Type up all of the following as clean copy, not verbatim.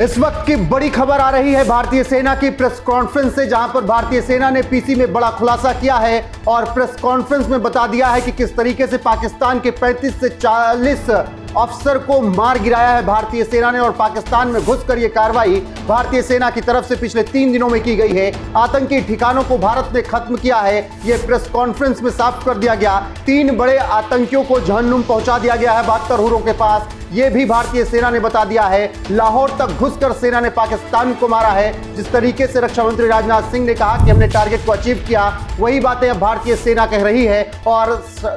इस वक्त की बड़ी खबर आ रही है भारतीय सेना की प्रेस कॉन्फ्रेंस से, जहां पर भारतीय सेना ने पीसी में बड़ा खुलासा किया है और प्रेस कॉन्फ्रेंस में बता दिया है कि किस तरीके से पाकिस्तान के 35 से 40 अफसर को मार गिराया है भारतीय सेना ने। और पाकिस्तान में घुसकर यह कार्रवाई भारतीय सेना की तरफ से पिछले 3 दिनों में की गई है। आतंकी ठिकानों को भारत ने खत्म किया है, यह प्रेस कॉन्फ्रेंस में साफ कर दिया गया। 3 बड़े आतंकियों को जहन्नुम पहुंचा दिया गया है 72 हुरों के पास, यह भी भारतीय सेना ने बता दिया है। लाहौर तक घुसकर सेना ने पाकिस्तान को मारा है। जिस तरीके से रक्षा मंत्री राजनाथ सिंह ने कहा कि हमने टारगेट को अचीव किया, वही बातें अब भारतीय सेना कह रही है। और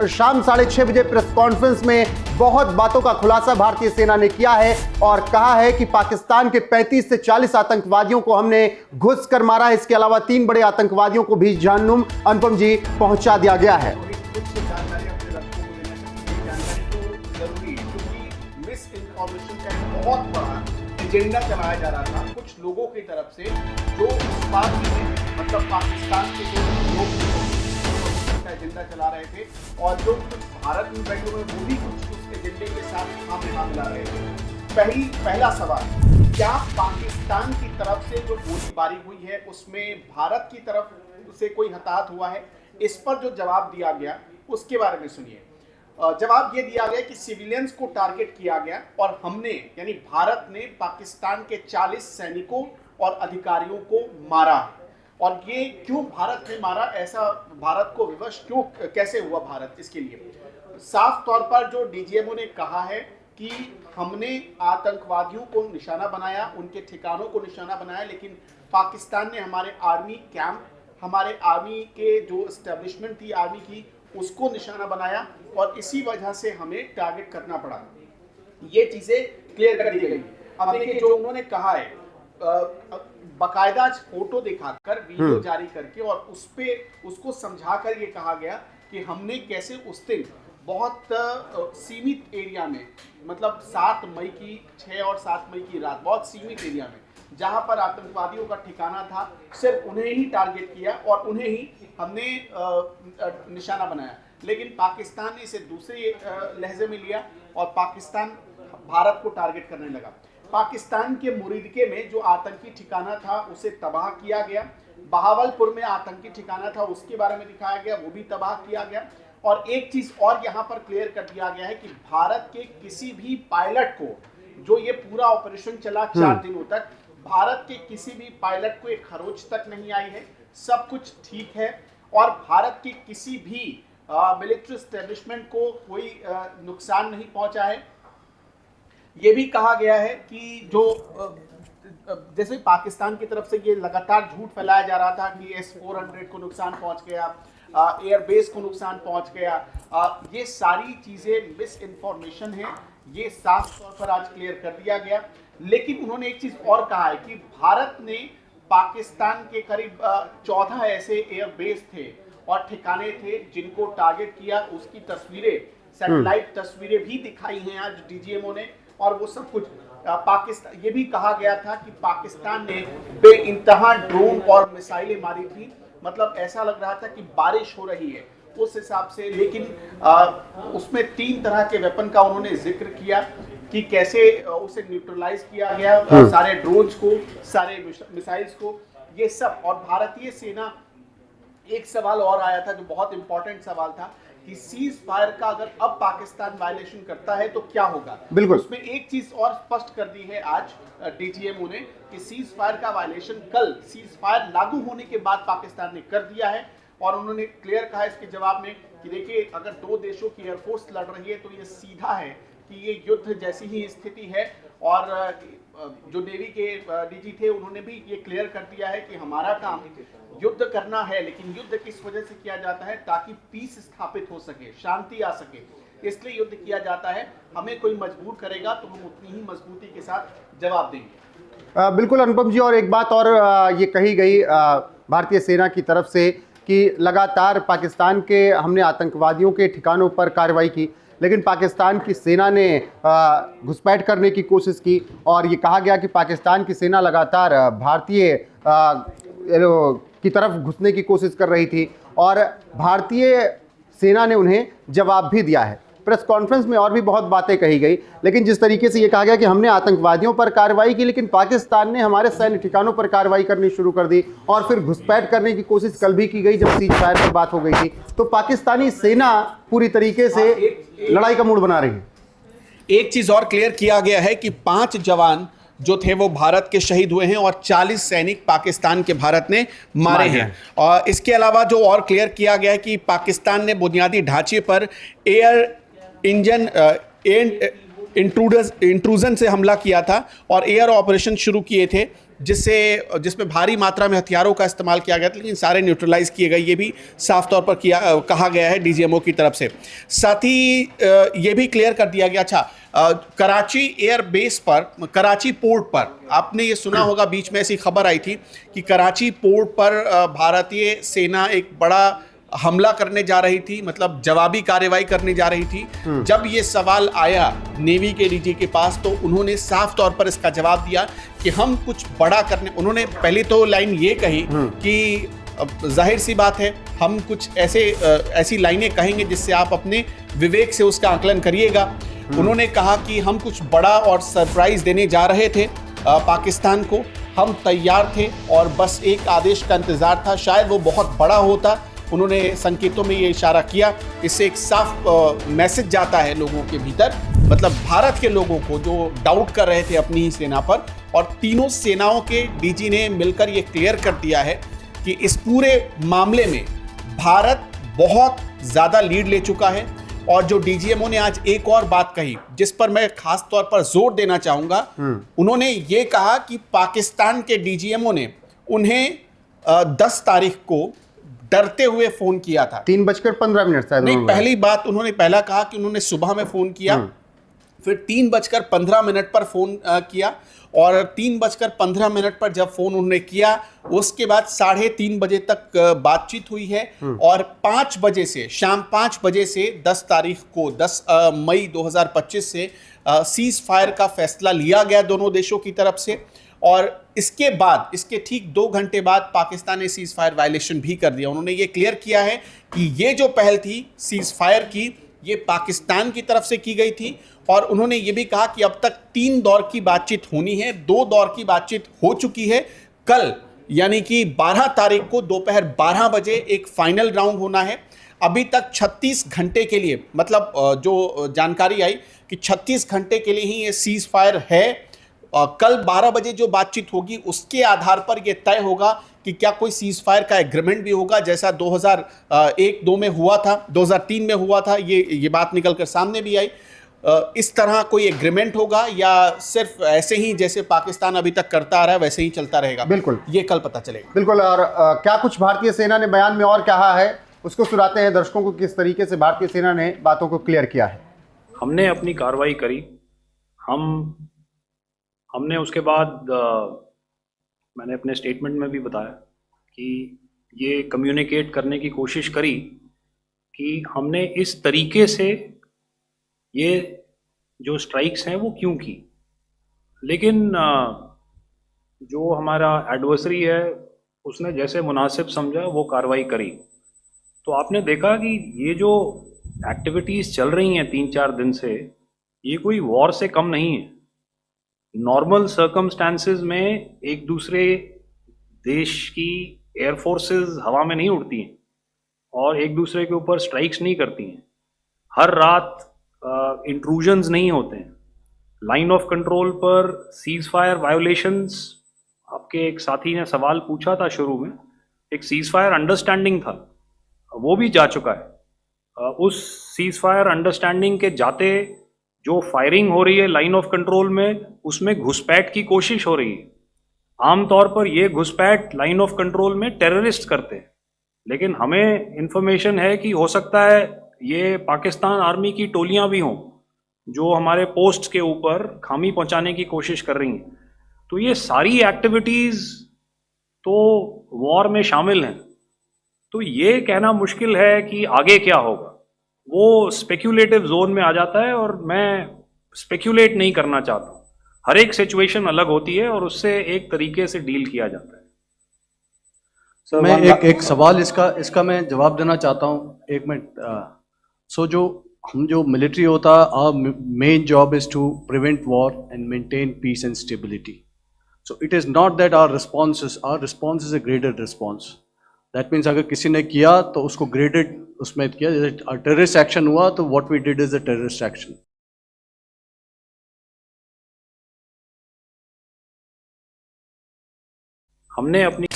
शाम 6:30 बजे प्रेस कॉन्फ्रेंस में बहुत बातों का खुलासा भारतीय सेना ने किया है और कहा है कि पाकिस्तान के 35 से 40 आतंकवादियों को हमने घुसकर मारा है। इसके अलावा 3 बड़े आतंकवादियों को भी जहन्नुम, अनुपम जी, पहुंचा दिया गया है। बहुत बड़ा एजेंडा चलाया जा रहा था कुछ लोगों की तरफ से, जो इस बात में मतलब पाकिस्तान के जो लोग का एजेंडा चला रहे थे और जो कुछ भारत में बैठे हुए वो भी कुछ उस एजेंडे के साथ हाथ मिला रहे थे। पहला सवाल, क्या पाकिस्तान की तरफ से जो गोलीबारी हुई है उसमें भारत की तरफ से कोई हताहत हुआ है? इस पर जो जवाब दिया गया उसके बारे में सुनिए। जवाब ये दिया गया कि सिविलियंस को टारगेट किया गया और हमने यानी भारत ने पाकिस्तान के 40 सैनिकों और अधिकारियों को मारा। और ये क्यों भारत ने मारा, ऐसा भारत को विवश क्यों कैसे हुआ भारत, इसके लिए साफ तौर पर जो डीजीएमओ ने कहा है कि हमने आतंकवादियों को निशाना बनाया, उनके ठिकानों को निशाना बनाया, लेकिन पाकिस्तान ने हमारे आर्मी कैंप, हमारे आर्मी के जो एस्टेब्लिशमेंट थी आर्मी की, उसको निशाना बनाया और इसी वजह से हमें टारगेट करना पड़ा। ये चीजें क्लियर कर दी गई। अब देखिए जो उन्होंने कहा है, बकायदा फोटो दिखाकर, वीडियो जारी करके और उस पे उसको समझाकर ये कहा गया कि हमने कैसे उस दिन बहुत सीमित एरिया में, मतलब 7 मई की 6 और 7 मई की रात बहुत सीमित एरिया में जहां पर आतंकवादियों का ठिकाना था, सिर्फ उन्हें ही टारगेट किया और उन्हें ही हमने निशाना बनाया। लेकिन पाकिस्तान ने इसे दूसरे लहजे में लिया और पाकिस्तान भारत को टारगेट करने लगा। पाकिस्तान के मुरीदके में जो आतंकी ठिकाना था उसे तबाह किया गया। बहावलपुर में आतंकी ठिकाना था, उसके बारे में दिखाया गया, वो भी तबाह किया गया। और एक चीज और यहाँ पर क्लियर कर दिया गया है कि भारत के किसी भी पायलट को, जो ये पूरा ऑपरेशन चला 4 दिनों तक, भारत के किसी भी पायलट को एक खरोच तक नहीं आई है, सब कुछ ठीक है। और भारत के किसी भी मिलिट्री एस्टेब्लिशमेंट को कोई नुकसान नहीं पहुंचा है। ये भी कहा गया है कि जो जैसे पाकिस्तान की तरफ से ये लगातार झूठ फैलाया जा रहा था कि S-400 को नुकसान पहुंच गया, एयरबेस को नुकसान पहुंच गया, ये सारी चीजें मिस इन्फॉर्मेशन है। ये साफ तौर पर आज क्लियर कर दिया गया। लेकिन उन्होंने एक चीज और कहा है कि भारत ने पाकिस्तान के करीब 14 ऐसे एयरबेस थे और ठिकाने थे जिनको टारगेट किया। उसकी तस्वीरें, सैटेलाइट तस्वीरें भी दिखाई हैं आज डीजीएमओ ने। और वो सब कुछ पाकिस्तान, ये भी कहा गया था कि पाकिस्तान ने बेइंतहा ड्रोन और मिसाइलें मारी थी, मतलब ऐसा लग रहा था कि बारिश हो रही है उस हिसाब से। लेकिन उसमें 3 तरह के वेपन का उन्होंने जिक्र किया कि कैसे उसे न्यूट्रलाइज किया गया, सारे ड्रोन्स को, सारे मिसाइल्स को, ये सब। और भारतीय सेना, एक सवाल और आया था जो बहुत इंपॉर्टेंट सवाल था कि सीज फायर का अगर अब पाकिस्तान वायलेशन करता है तो क्या होगा। बिल्कुल, उसमें एक चीज और स्पष्ट कर दी है आज डीजीएमओ ने कि सीज फायर का वायलेशन कल सीज फायर लागू होने के बाद पाकिस्तान ने कर दिया है। और उन्होंने क्लियर कहा इसके जवाब में कि देखिए, अगर 2 देशों की एयरफोर्स लड़ रही है तो ये सीधा है कि ये युद्ध जैसी ही स्थिति है। और जो नेवी के डीजी थे उन्होंने भी ये क्लियर कर दिया है कि हमारा काम युद्ध करना है, लेकिन युद्ध किस वजह से किया जाता है, ताकि पीस स्थापित हो सके, शांति आ सके, इसलिए युद्ध किया जाता है। हमें कोई मजबूर करेगा तो हम उतनी ही मजबूती के साथ जवाब देंगे। बिल्कुल अनुपम जी, और एक बात और ये कही गई भारतीय सेना की तरफ से कि लगातार पाकिस्तान के हमने आतंकवादियों के ठिकानों पर कार्रवाई की, लेकिन पाकिस्तान की सेना ने घुसपैठ करने की कोशिश की। और ये कहा गया कि पाकिस्तान की सेना लगातार भारतीय की तरफ घुसने की कोशिश कर रही थी और भारतीय सेना ने उन्हें जवाब भी दिया है। प्रेस कॉन्फ्रेंस में और भी बहुत बातें कही गई, लेकिन जिस तरीके से ये कहा गया कि हमने आतंकवादियों पर कार्रवाई की, लेकिन पाकिस्तान ने हमारे सैन्य ठिकानों पर कार्रवाई करनी शुरू कर दी और फिर घुसपैठ करने की कोशिश कल भी की गई जब सीज फायर पर बात हो गई थी। तो पाकिस्तानी सेना पूरी तरीके से लड़ाई का मूड बना रही है। एक चीज और क्लियर किया गया है कि 5 जवान जो थे वो भारत के शहीद हुए हैं और 40 सैनिक पाकिस्तान के भारत ने मारे हैं। और इसके अलावा जो और क्लियर किया गया है कि पाकिस्तान ने बुनियादी ढांचे पर एयर इंजन इंट्रूजन से हमला किया था और एयर ऑपरेशन शुरू किए थे, जिसमें भारी मात्रा में हथियारों का इस्तेमाल किया गया था, लेकिन सारे न्यूट्रलाइज किए गए। ये भी साफ तौर पर कहा गया है डीजीएमओ की तरफ से। साथ ही ये भी क्लियर कर दिया गया, अच्छा कराची एयर बेस पर, कराची पोर्ट पर आपने ये सुना होगा, बीच में ऐसी खबर आई थी कि कराची पोर्ट पर भारतीय सेना एक बड़ा हमला करने जा रही थी, मतलब जवाबी कार्रवाई करने जा रही थी। जब ये सवाल आया नेवी के डीजी के पास तो उन्होंने साफ तौर पर इसका जवाब दिया कि हम कुछ बड़ा करने, उन्होंने पहले तो लाइन ये कही कि जाहिर सी बात है हम कुछ ऐसी लाइनें कहेंगे जिससे आप अपने विवेक से उसका आकलन करिएगा। उन्होंने कहा कि हम कुछ बड़ा और सरप्राइज देने जा रहे थे पाकिस्तान को, हम तैयार थे और बस एक आदेश का इंतजार था, शायद वो बहुत बड़ा होता। उन्होंने संकेतों में ये इशारा किया। इससे एक साफ मैसेज जाता है लोगों के भीतर, मतलब भारत के लोगों को जो डाउट कर रहे थे अपनी ही सेना पर। और तीनों सेनाओं के डीजी ने मिलकर ये क्लियर कर दिया है कि इस पूरे मामले में भारत बहुत ज़्यादा लीड ले चुका है। और जो डीजीएमओ ने आज एक और बात कही जिस पर मैं खास तौर पर जोर देना चाहूँगा, उन्होंने ये कहा कि पाकिस्तान के डीजीएमओ ने उन्हें 10 तारीख को डरते हुए फोन किया था। 3:15 शायद नहीं, पहली बात उन्होंने पहला कहा कि उन्होंने सुबह में फोन किया, फिर 3:15 पर फोन किया और 3:15 पर जब फोन उन्होंने किया उसके बाद 3:30 बजे तक बातचीत हुई है। और 5 बजे से, शाम 5 बजे से 10 तारीख को 10 मई 2025 से सीज फायर का फैसला लिया गया दोनों देशों की तरफ से। और इसके बाद, इसके ठीक 2 घंटे बाद पाकिस्तान ने सीज फायर वायलेशन भी कर दिया। उन्होंने ये क्लियर किया है कि ये जो पहल थी सीज फायर की, ये पाकिस्तान की तरफ से की गई थी। और उन्होंने ये भी कहा कि अब तक 3 दौर की बातचीत होनी है, 2 दौर की बातचीत हो चुकी है। कल यानी कि 12 तारीख को दोपहर 12 बजे एक फाइनल राउंड होना है। अभी तक 36 घंटे के लिए, मतलब जो जानकारी आई कि 36 घंटे के लिए ही ये सीज फायर है। कल 12 बजे जो बातचीत होगी उसके आधार पर यह तय होगा कि क्या कोई सीज फायर का एग्रीमेंट भी होगा, जैसा 2001-2 में हुआ था, 2003 में हुआ था। ये बात निकलकर सामने भी आई। इस तरह कोई एग्रीमेंट होगा या सिर्फ ऐसे ही जैसे पाकिस्तान अभी तक करता आ रहा है वैसे ही चलता रहेगा, बिल्कुल ये कल पता चलेगा। बिल्कुल। और क्या कुछ भारतीय सेना ने बयान में और कहा है उसको सुनाते हैं दर्शकों को, किस तरीके से भारतीय सेना ने बातों को क्लियर किया है। हमने अपनी कार्रवाई करी, हमने उसके बाद मैंने अपने स्टेटमेंट में भी बताया कि ये कम्युनिकेट करने की कोशिश करी कि हमने इस तरीके से ये जो स्ट्राइक्स हैं वो क्यों की। लेकिन जो हमारा एडवर्सरी है उसने जैसे मुनासिब समझा वो कार्रवाई करी। तो आपने देखा कि ये जो एक्टिविटीज़ चल रही हैं 3-4 दिन से, ये कोई वॉर से कम नहीं है। नॉर्मल सर्कमस्टांसेस में एक दूसरे देश की एयरफोर्सेस हवा में नहीं उड़ती हैं और एक दूसरे के ऊपर स्ट्राइक्स नहीं करती हैं। हर रात इंट्रूजन्स नहीं होते हैं। लाइन ऑफ कंट्रोल पर सीज फायर वायोलेशंस, आपके एक साथी ने सवाल पूछा था शुरू में, एक सीज फायर अंडरस्टैंडिंग था, वो भी जा चुका है। उस सीज फायर अंडरस्टैंडिंग के जाते जो फायरिंग हो रही है लाइन ऑफ कंट्रोल में, उसमें घुसपैठ की कोशिश हो रही है। आमतौर पर ये घुसपैठ लाइन ऑफ कंट्रोल में टेररिस्ट करते हैं, लेकिन हमें इंफॉर्मेशन है कि हो सकता है ये पाकिस्तान आर्मी की टोलियां भी हों जो हमारे पोस्ट के ऊपर खामी पहुंचाने की कोशिश कर रही हैं। तो ये सारी एक्टिविटीज़ तो वॉर में शामिल हैं। तो ये कहना मुश्किल है कि आगे क्या होगा, वो स्पेक्यूलेटिव जोन में आ जाता है और मैं स्पेक्यूलेट नहीं करना चाहता हूँ। हर एक सिचुएशन अलग होती है और उससे एक तरीके से डील किया जाता है। सर मैं एक सवाल इसका मैं जवाब देना चाहता हूँ, 1 मिनट। जो हम जो मिलिट्री होता, our main job is to prevent war and maintain peace and stability. So it is not that our response is a graded response. That means अगर किसी ने किया तो उसको graded उसमें किया, जैसे terrorist action हुआ तो what we did is a terrorist action. हमने अपनी